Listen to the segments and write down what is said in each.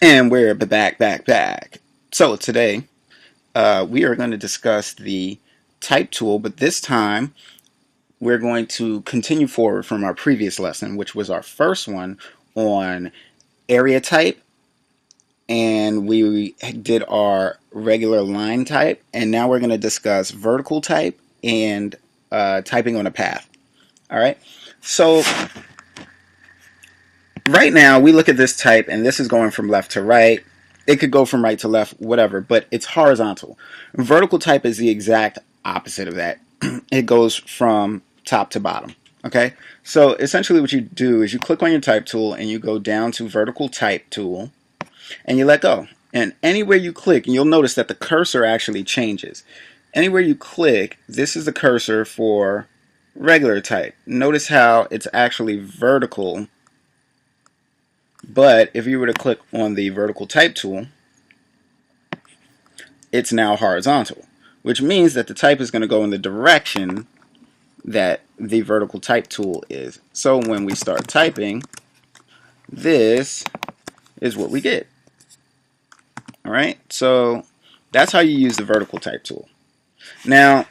And we're back. So today we are going to discuss the type tool, but this time we're going to continue forward from our previous lesson, which was our first one on area type, and we did our regular line type, and now we're going to discuss vertical type and typing on a path. All right. So right now we look at this type, and this is going from left to right. It could go from right to left, whatever, but it's horizontal. Vertical type is the exact opposite of that. It goes from top to bottom. Okay, so essentially what you do is you click on your type tool and you go down to vertical type tool and you let go. And anywhere you click, and you'll notice that the cursor actually changes. Anywhere you click, this is the cursor for regular type. Notice how it's actually vertical, but if you were to click on the vertical type tool, it's now horizontal, which means that the type is going to go in the direction that the vertical type tool is. So when we start typing, this is what we get. All right, so that's how you use the vertical type tool. Now,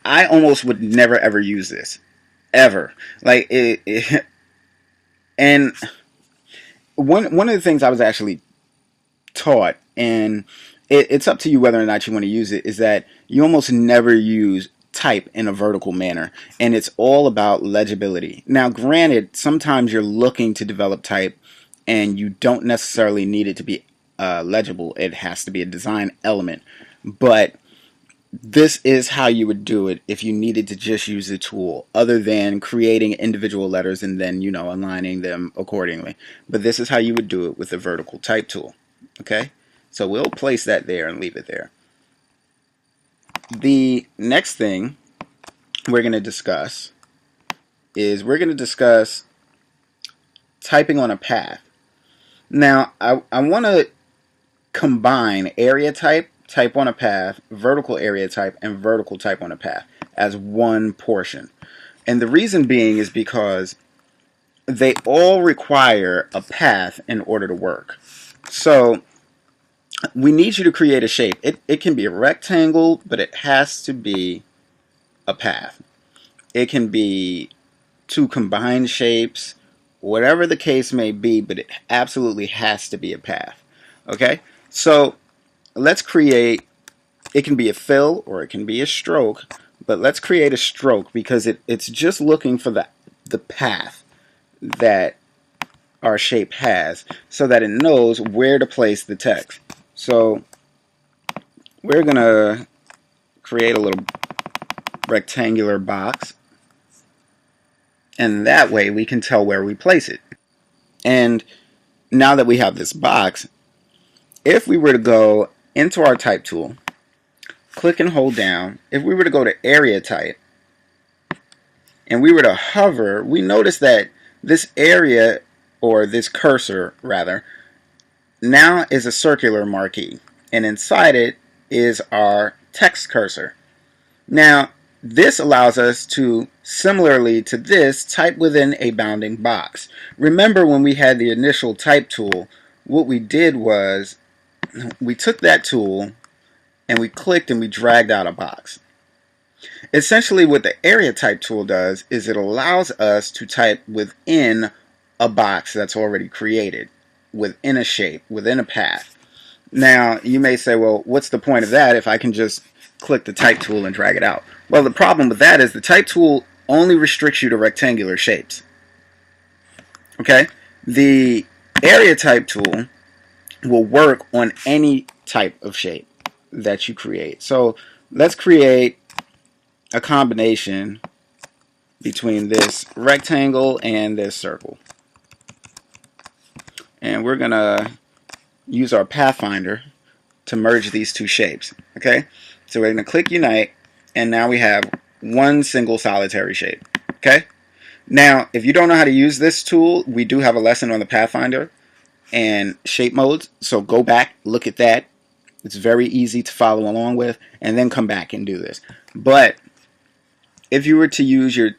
I almost would never ever use this, ever. Like and one of the things I was actually taught, and it's up to you whether or not you want to use it, is that you almost never use type in a vertical manner, and it's all about legibility. Now, granted, sometimes you're looking to develop type and you don't necessarily need it to be legible. It has to be a design element, but this is how you would do it if you needed to just use the tool, other than creating individual letters and then, aligning them accordingly. But this is how you would do it with the vertical type tool. Okay, so we'll place that there and leave it there. The next thing we're going to discuss is typing on a path. Now, I want to combine area type, type on a path, vertical area type, and vertical type on a path as one portion. And the reason being is because they all require a path in order to work. So we need you to create a shape. It can be a rectangle, but it has to be a path. It can be two combined shapes, whatever the case may be, but it absolutely has to be a path. Okay? So let's create, it can be a fill or it can be a stroke, but let's create a stroke because it's just looking for the path that our shape has so that it knows where to place the text. So we're going to create a little rectangular box, and that way we can tell where we place it. And now that we have this box, if we were to go into our type tool, click and hold down, if we were to go to area type, and we were to hover, we notice that this area, or this cursor rather, now is a circular marquee, and inside it is our text cursor. Now, this allows us to, similarly to this, type within a bounding box. Remember when we had the initial type tool, what we did was we took that tool and we clicked and we dragged out a box. Essentially what the area type tool does is it allows us to type within a box that's already created, within a shape, within a path. Now, you may say, well, what's the point of that if I can just click the type tool and drag it out? Well, the problem with that is the type tool only restricts you to rectangular shapes. Okay? The area type tool will work on any type of shape that you create. So let's create a combination between this rectangle and this circle. And we're going to use our Pathfinder to merge these two shapes. Okay? So we're going to click Unite, and now we have one single solitary shape. Okay? Now, if you don't know how to use this tool, we do have a lesson on the Pathfinder and shape modes. So go back, look at that. It's very easy to follow along with, and then come back and do this. But if you were to use your,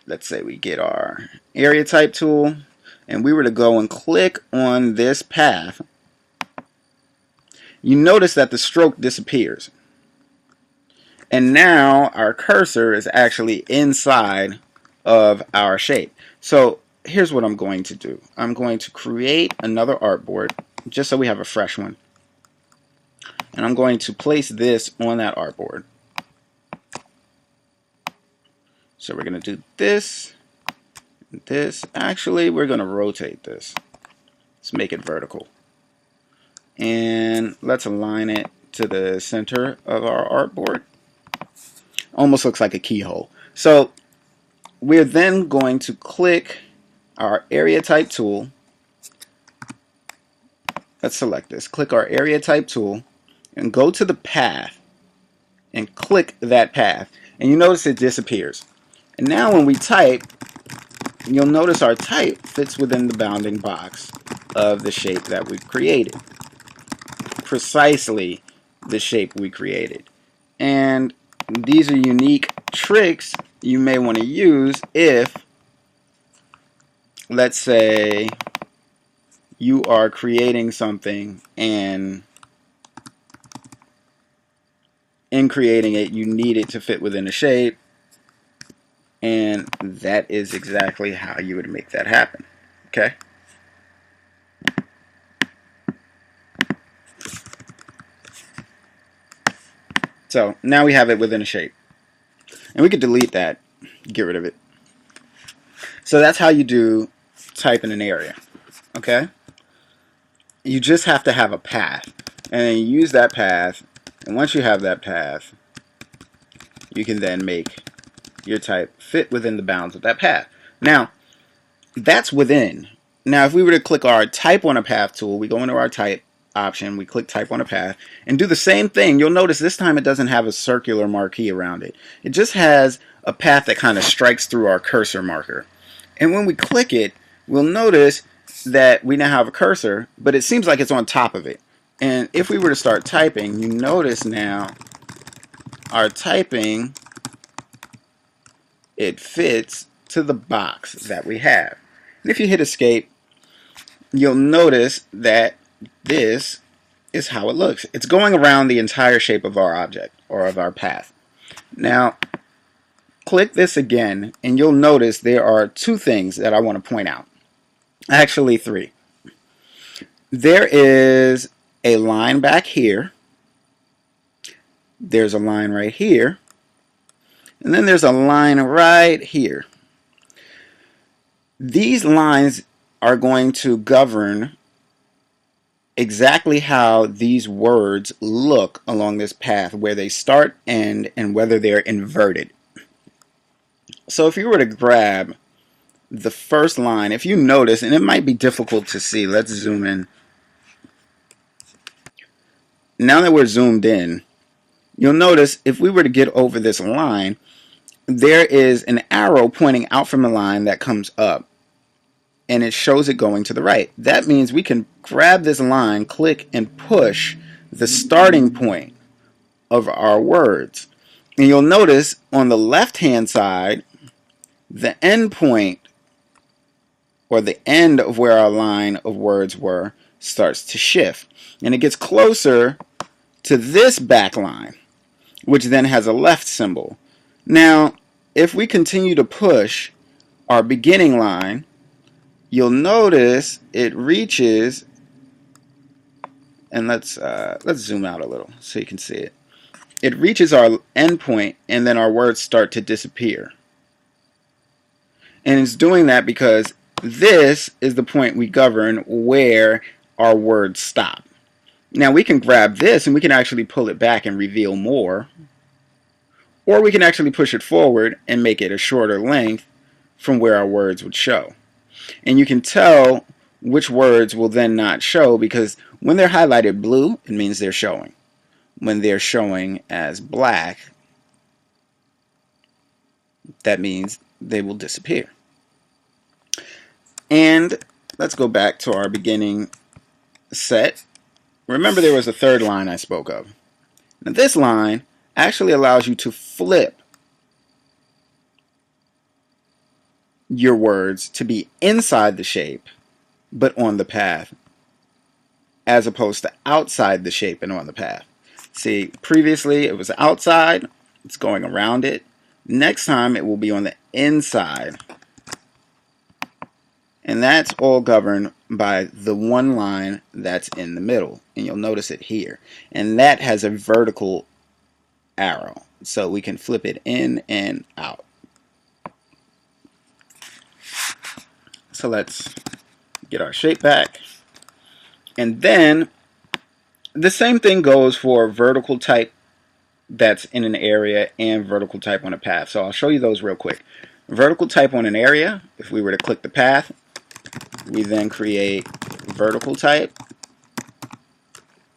let's say we get our area type tool, and we were to go and click on this path, you notice that the stroke disappears. And now our cursor is actually inside of our shape. So here's what I'm going to do. I'm going to create another artboard just so we have a fresh one. And I'm going to place this on that artboard. So we're going to do this, this. Actually, we're going to rotate this. Let's make it vertical. And let's align it to the center of our artboard. Almost looks like a keyhole. So we're then going to click our area type tool. Let's select this. Click our area type tool and go to the path and click that path. And you notice it disappears. And now when we type, you'll notice our type fits within the bounding box of the shape that we've created. Precisely the shape we created. And these are unique tricks you may want to use if, let's say, you are creating something and in creating it you need it to fit within a shape, and that is exactly how you would make that happen. Okay? So now we have it within a shape. And we could delete that, get rid of it. So that's how you do type in an area. Okay? You just have to have a path. And then you use that path. And once you have that path, you can then make your type fit within the bounds of that path. Now, that's within. Now, if we were to click our type on a path tool, we go into our type option, we click type on a path, and do the same thing. You'll notice this time it doesn't have a circular marquee around it. It just has a path that kind of strikes through our cursor marker. And when we click it, we'll notice that we now have a cursor, but it seems like it's on top of it. And if we were to start typing, you notice now our typing, it fits to the box that we have. And if you hit escape, you'll notice that this is how it looks. It's going around the entire shape of our object or of our path. Now, click this again, and you'll notice there are two things that I want to point out. Actually, three. There is a line back here. There's a line right here. And then there's a line right here. These lines are going to govern exactly how these words look along this path, where they start, end, and whether they're inverted. So if you were to grab the first line, if you notice, and it might be difficult to see, let's zoom in. Now that we're zoomed in, you'll notice if we were to get over this line, there is an arrow pointing out from the line that comes up, and it shows it going to the right. That means we can grab this line, click, and push the starting point of our words. And you'll notice on the left-hand side, the end point, or the end of where our line of words were, starts to shift. And it gets closer to this back line, which then has a left symbol. Now, if we continue to push our beginning line, you'll notice it reaches, and let's zoom out a little so you can see it. It reaches our end point, and then our words start to disappear. And it's doing that because this is the point we govern where our words stop. Now we can grab this and we can actually pull it back and reveal more. Or we can actually push it forward and make it a shorter length from where our words would show. And you can tell which words will then not show, because when they're highlighted blue, it means they're showing. When they're showing as black, that means they will disappear. And let's go back to our beginning set. Remember, there was a third line I spoke of. Now this line actually allows you to flip your words to be inside the shape but on the path, as opposed to outside the shape and on the path. See, previously it was outside, it's going around it. Next time it will be on the inside. And that's all governed by the one line that's in the middle. And you'll notice it here. And that has a vertical arrow. So we can flip it in and out. So let's get our shape back. And then the same thing goes for vertical type that's in an area and vertical type on a path. So I'll show you those real quick. Vertical type on an area, if we were to click the path, we then create vertical type.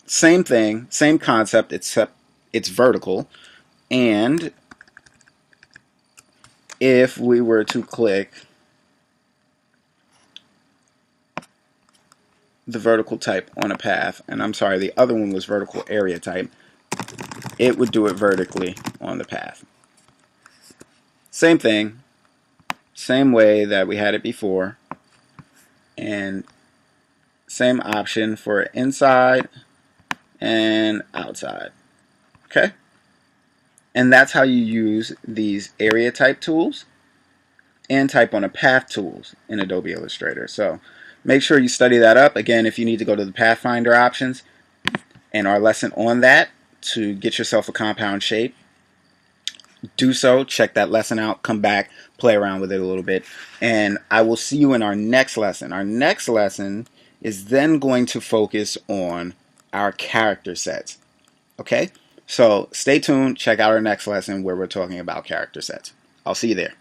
Same thing, same concept, except it's vertical. And if we were to click the vertical type on a path, and I'm sorry, the other one was vertical area type, it would do it vertically on the path. Same thing, same way that we had it before, and same option for inside and outside. Okay? And that's how you use these area type tools and type on a path tools in Adobe Illustrator. So make sure you study that up. Again, if you need to go to the Pathfinder options and our lesson on that to get yourself a compound shape, do so. Check that lesson out. Come back, play around with it a little bit. And I will see you in our next lesson. Our next lesson is then going to focus on our character sets. Okay? So stay tuned. Check out our next lesson where we're talking about character sets. I'll see you there.